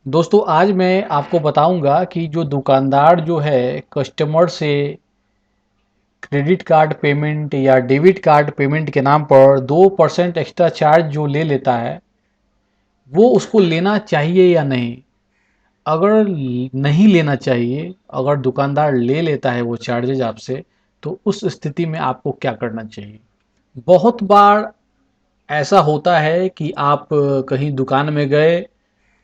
दोस्तों आज मैं आपको बताऊंगा कि जो दुकानदार जो है कस्टमर से क्रेडिट कार्ड पेमेंट या डेबिट कार्ड पेमेंट के नाम पर 2% एक्स्ट्रा चार्ज जो ले लेता है वो उसको लेना चाहिए या नहीं। अगर नहीं लेना चाहिए, अगर दुकानदार ले लेता है वो चार्जेज आपसे, तो उस स्थिति में आपको क्या करना चाहिए। बहुत बार ऐसा होता है कि आप कहीं दुकान में गए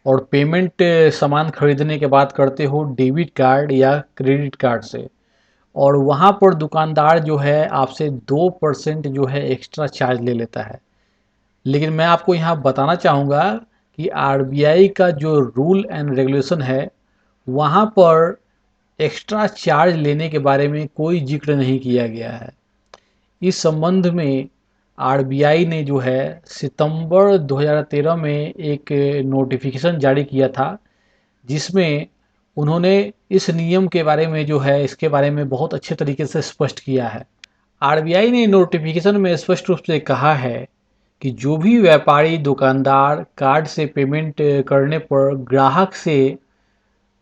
और पेमेंट सामान खरीदने के बाद करते हो डेबिट कार्ड या क्रेडिट कार्ड से, और वहाँ पर दुकानदार जो है आपसे 2% जो है एक्स्ट्रा चार्ज ले लेता है। लेकिन मैं आपको यहाँ बताना चाहूँगा कि आरबीआई का जो रूल एंड रेगुलेशन है वहाँ पर एक्स्ट्रा चार्ज लेने के बारे में कोई जिक्र नहीं किया गया है। इस संबंध में आरबीआई ने जो है सितंबर 2013 में एक नोटिफिकेशन जारी किया था, जिसमें उन्होंने इस नियम के बारे में जो है इसके बारे में बहुत अच्छे तरीके से स्पष्ट किया है। आरबीआई ने नोटिफिकेशन में स्पष्ट रूप से कहा है कि जो भी व्यापारी दुकानदार कार्ड से पेमेंट करने पर ग्राहक से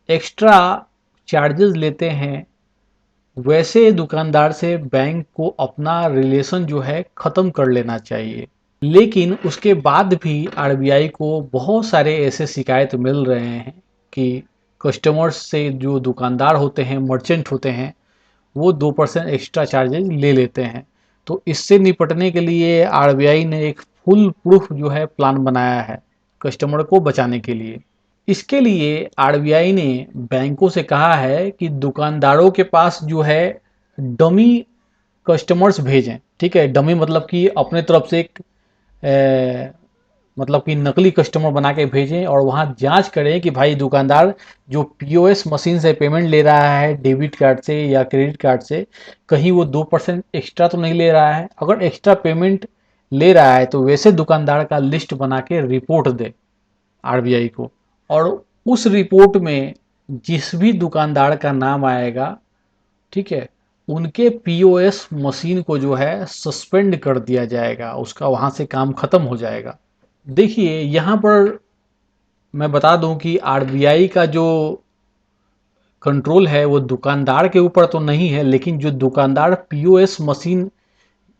एक्स्ट्रा चार्जेस लेते हैं, वैसे दुकानदार से बैंक को अपना रिलेशन जो है ख़त्म कर लेना चाहिए। लेकिन उसके बाद भी आरबीआई को बहुत सारे ऐसे शिकायत मिल रहे हैं कि कस्टमर्स से जो दुकानदार होते हैं, मर्चेंट होते हैं, वो 2% एक्स्ट्रा चार्जेज ले लेते हैं। तो इससे निपटने के लिए आरबीआई ने एक फुल प्रूफ जो है प्लान बनाया है कस्टमर को बचाने के लिए। इसके लिए आरबीआई ने बैंकों से कहा है कि दुकानदारों के पास जो है डमी कस्टमर्स भेजें। ठीक है, डमी मतलब कि अपने तरफ से एक मतलब कि नकली कस्टमर बना के भेजें और वहाँ जांच करें कि भाई दुकानदार जो पीओएस मशीन से पेमेंट ले रहा है डेबिट कार्ड से या क्रेडिट कार्ड से, कहीं वो 2% एक्स्ट्रा तो नहीं ले रहा है। अगर एक्स्ट्रा पेमेंट ले रहा है तो वैसे दुकानदार का लिस्ट बना के रिपोर्ट दे आरबीआई को, और उस रिपोर्ट में जिस भी दुकानदार का नाम आएगा, ठीक है, उनके पीओएस मशीन को जो है सस्पेंड कर दिया जाएगा, उसका वहाँ से काम खत्म हो जाएगा। देखिए यहाँ पर मैं बता दूं कि आरबीआई का जो कंट्रोल है वो दुकानदार के ऊपर तो नहीं है, लेकिन जो दुकानदार पीओएस मशीन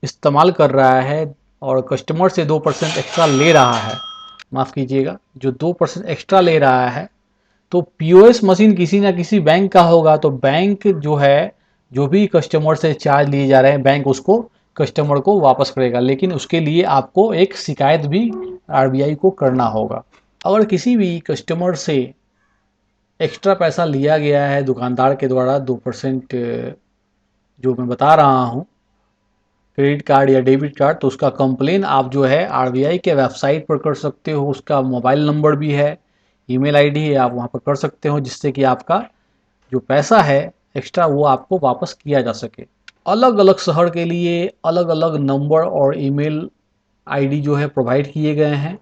इस्तेमाल कर रहा है और कस्टमर से 2% एक्स्ट्रा ले रहा है, माफ़ कीजिएगा, जो 2% एक्स्ट्रा ले रहा है, तो पीओएस मशीन किसी ना किसी बैंक का होगा। तो बैंक जो है जो भी कस्टमर से चार्ज लिए जा रहे हैं, बैंक उसको कस्टमर को वापस करेगा, लेकिन उसके लिए आपको एक शिकायत भी आरबीआई को करना होगा। अगर किसी भी कस्टमर से एक्स्ट्रा पैसा लिया गया है दुकानदार के द्वारा 2% जो मैं बता रहा हूँ, क्रेडिट कार्ड या डेबिट कार्ड, तो उसका कंप्लेन आप जो है आरबीआई के वेबसाइट पर कर सकते हो। उसका मोबाइल नंबर भी है, ईमेल आईडी है, आप वहाँ पर कर सकते हो, जिससे कि आपका जो पैसा है एक्स्ट्रा वो आपको वापस किया जा सके। अलग अलग शहर के लिए अलग अलग नंबर और ईमेल आईडी जो है प्रोवाइड किए गए हैं,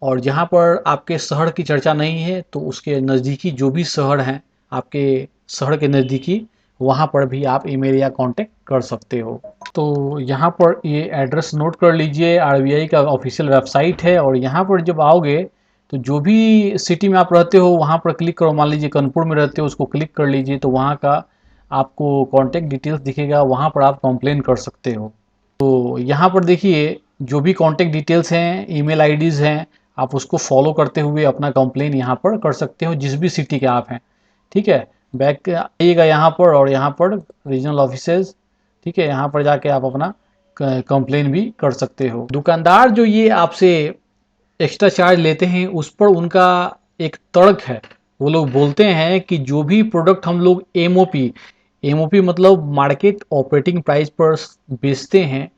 और जहाँ पर आपके शहर की चर्चा नहीं है तो उसके नज़दीकी जो भी शहर हैं आपके शहर के नज़दीकी, वहाँ पर भी आप ईमेल या कांटेक्ट कर सकते हो। तो यहाँ पर ये एड्रेस नोट कर लीजिए, आरबीआई का ऑफिशियल वेबसाइट है, और यहाँ पर जब आओगे तो जो भी सिटी में आप रहते हो वहाँ पर क्लिक करो। मान लीजिए कानपुर में रहते हो, उसको क्लिक कर लीजिए, तो वहाँ का आपको कॉन्टैक्ट डिटेल्स दिखेगा, वहाँ पर आप कंप्लेन कर सकते हो। तो यहाँ पर देखिए जो भी कॉन्टैक्ट डिटेल्स हैं, ईमेल आईडीज़ हैं, आप उसको फॉलो करते हुए अपना कंप्लेन यहाँ पर कर सकते हो, जिस भी सिटी के आप हैं। ठीक है, बैक आइएगा यहाँ पर, और यहाँ पर रीजनल ऑफिसेज, ठीक है, यहाँ पर जाके आप अपना कंप्लेन भी कर सकते हो। दुकानदार जो ये आपसे एक्स्ट्रा चार्ज लेते हैं उस पर उनका एक तर्क है। वो लोग बोलते हैं कि जो भी प्रोडक्ट हम लोग एमओपी, एमओपी मतलब मार्केट ऑपरेटिंग प्राइस पर बेचते हैं,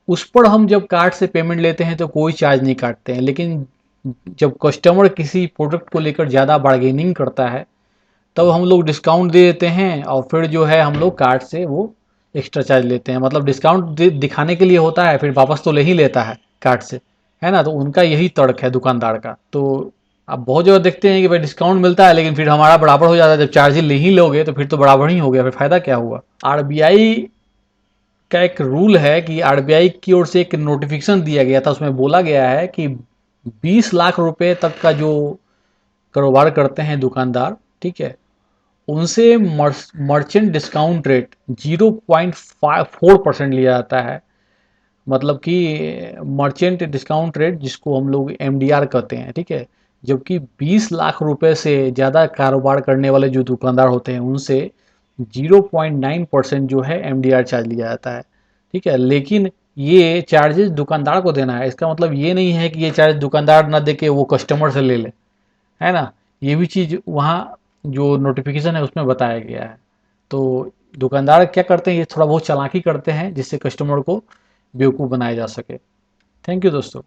उस पर हम जब कार्ड से पेमेंट लेते हैं तो कोई चार्ज नहीं काटते हैं। लेकिन जब कस्टमर किसी प्रोडक्ट को लेकर ज़्यादा बार्गेनिंग करता है तब हम लोग डिस्काउंट दे देते हैं, और फिर जो है हम लोग कार्ड से वो एक्स्ट्रा चार्ज लेते हैं। मतलब डिस्काउंट दिखाने के लिए होता है, फिर वापस तो ले ही लेता है कार्ड से, है ना। तो उनका यही तर्क है दुकानदार का। तो आप बहुत जगह देखते हैं कि भाई डिस्काउंट मिलता है लेकिन फिर हमारा बराबर हो जाता है। जब चार्ज ले ही लोगे तो फिर तो बराबर ही हो गया, फिर फायदा क्या हुआ। आरबीआई का एक रूल है कि आरबीआई की ओर से एक नोटिफिकेशन दिया गया था, उसमें बोला गया है कि 20 लाख रुपए तक का जो कारोबार करते हैं दुकानदार, ठीक है, उनसे मर्चेंट डिस्काउंट रेट 0.54% लिया जाता है। मतलब कि मर्चेंट डिस्काउंट रेट जिसको हम लोग एमडीआर कहते हैं, ठीक है। जबकि 20 लाख रुपए से ज़्यादा कारोबार करने वाले जो दुकानदार होते हैं उनसे 0.9% जो है एमडीआर चार्ज लिया जाता है, ठीक है। लेकिन ये चार्जेस दुकानदार को देना है, इसका मतलब ये नहीं है कि ये चार्ज दुकानदार ना दे के वो कस्टमर से ले ले, है ना। ये भी चीज़ वहाँ जो नोटिफिकेशन है उसमें बताया गया है। तो दुकानदार क्या करते हैं, ये थोड़ा बहुत चालाकी करते हैं जिससे कस्टमर को बेवकूफ़ बनाया जा सके। थैंक यू दोस्तों।